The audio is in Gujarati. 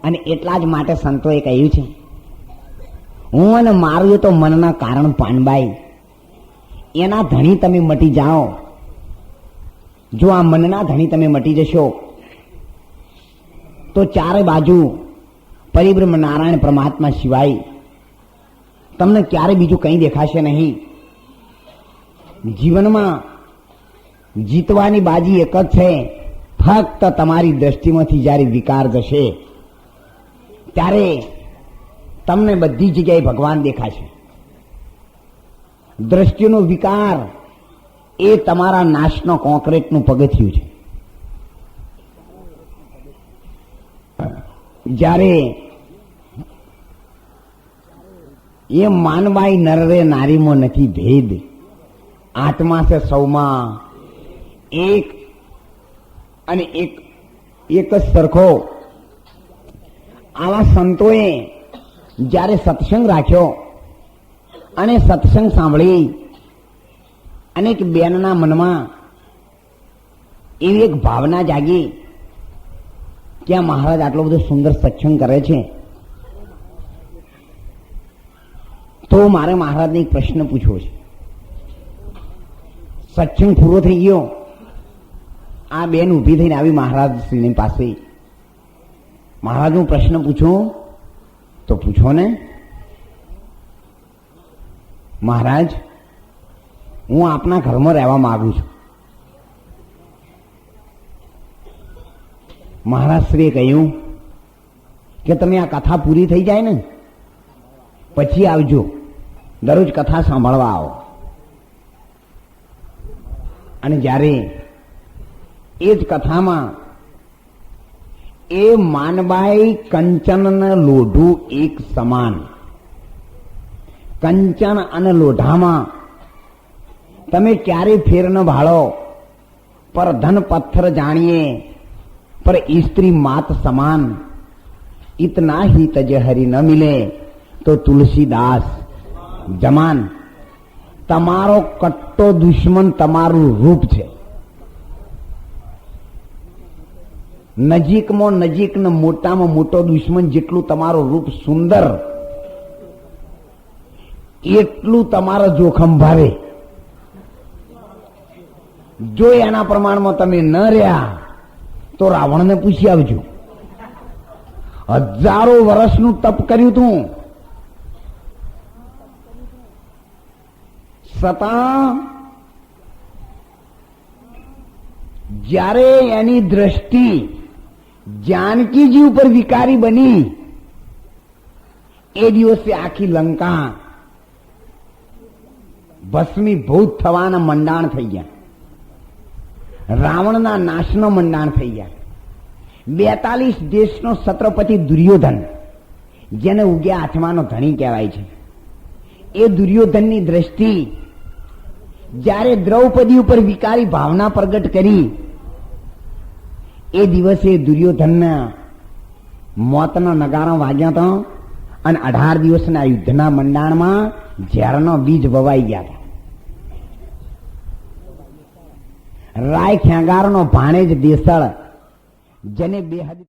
અને એટલા જ માટે સંતોએ કહ્યું છે, હું અને મારું એ તો મનના કારણ પાનબાઈ, એના ધણી તમે મટી જાઓ. જો આ મનના ધણી તમે મટી જશો તો ચારે બાજુ પરિબ્રહ્મ નારાયણ પરમાત્મા સિવાય તમને ક્યારે બીજું કંઈ દેખાશે નહીં. જીવનમાં જીતવાની બાજી એક જ છે, ફક્ત તમારી દ્રષ્ટિમાંથી જ્યારે વિકાર જશે ત્યારે તમને બધી જગ્યાએ ભગવાન દેખાશે. દ્રષ્ટિનો વિકાર એ તમારા નાશનો કોન્ક્રીટનું પગથિયું છે. જ્યારે એ માનવાય નરરે નારીમાં નથી ભેદ, આત્મા છે સૌમાં એક અને એક જ સરખો. આવા સંતોએ જ્યારે સત્સંગ રાખ્યો અને સત્સંગ સાંભળી અને એક બેનના મનમાં એવી એક ભાવના જાગી કે આ મહારાજ આટલો બધો સુંદર સત્સંગ કરે છે, તો મારે મહારાજને એક પ્રશ્ન પૂછવો છે. સત્સંગ પૂરો થઈ ગયો, આ બેન ઊભી થઈને આવી મહારાજ શ્રીની પાસે. મહારાજ હું પ્રશ્ન પૂછું તો પૂછો ને. મહારાજ હું આપના ઘરમાં રહેવા માંગુ છું. મહારાજ શ્રીએ કહ્યું કે તમે આ કથા પૂરી થઈ જાય ને પછી આવજો, દરરોજ કથા સાંભળવા આવો. અને જ્યારે એ જ કથામાં એ માનબાઈ કંચન લોઢું એક સમાન, કંચન અને લોઢામાં તમે ક્યારેય ફેર ન ભાળો, પર ધન પથ્થર જાણીએ પર સ્ત્રી માત સમાન. ઇતના ही तज हरि न मिले तो तुलसीदास जमान. તમારો કટ્ટો દુશ્મન તમારું રૂપ છે. નજીકમાં નજીક ને મોટામાં મોટો દુશ્મન જેટલું તમારું રૂપ સુંદર એટલું તમારા જોખમ ભારે. જો એના પ્રમાણમાં તમે ન રહ્યા તો રાવણને પૂછી આવજો. હજારો વર્ષનું તપ કર્યું તું, છતાં જ્યારે એની દ્રષ્ટિ જાનકીજી ઉપર વિકારી બની એ દિવસે આખી લંકા ભસ્મીભૂત થવાના મંડાણ થઈ ગયા, રાવણના નાશનો મંડાણ થઈ ગયા. 42 દેશનો છત્રપતિ દુર્યોધન, જેને ઉગ્યા આત્માનો ધણી કહેવાય છે, એ દુર્યોધનની દ્રષ્ટિ જ્યારે દ્રૌપદી ઉપર વિકારી ભાવના પ્રગટ કરી એ દિવસે દુર્યોધનના મોતનો નગારો વાગ્યો હતો અને 18 દિવસના યુદ્ધના મંડાણમાં ઝેરનો બીજ વવાઈ ગયા હતા. રાય ખેંગારનો ભાણેજ દેસળ, જેને 2000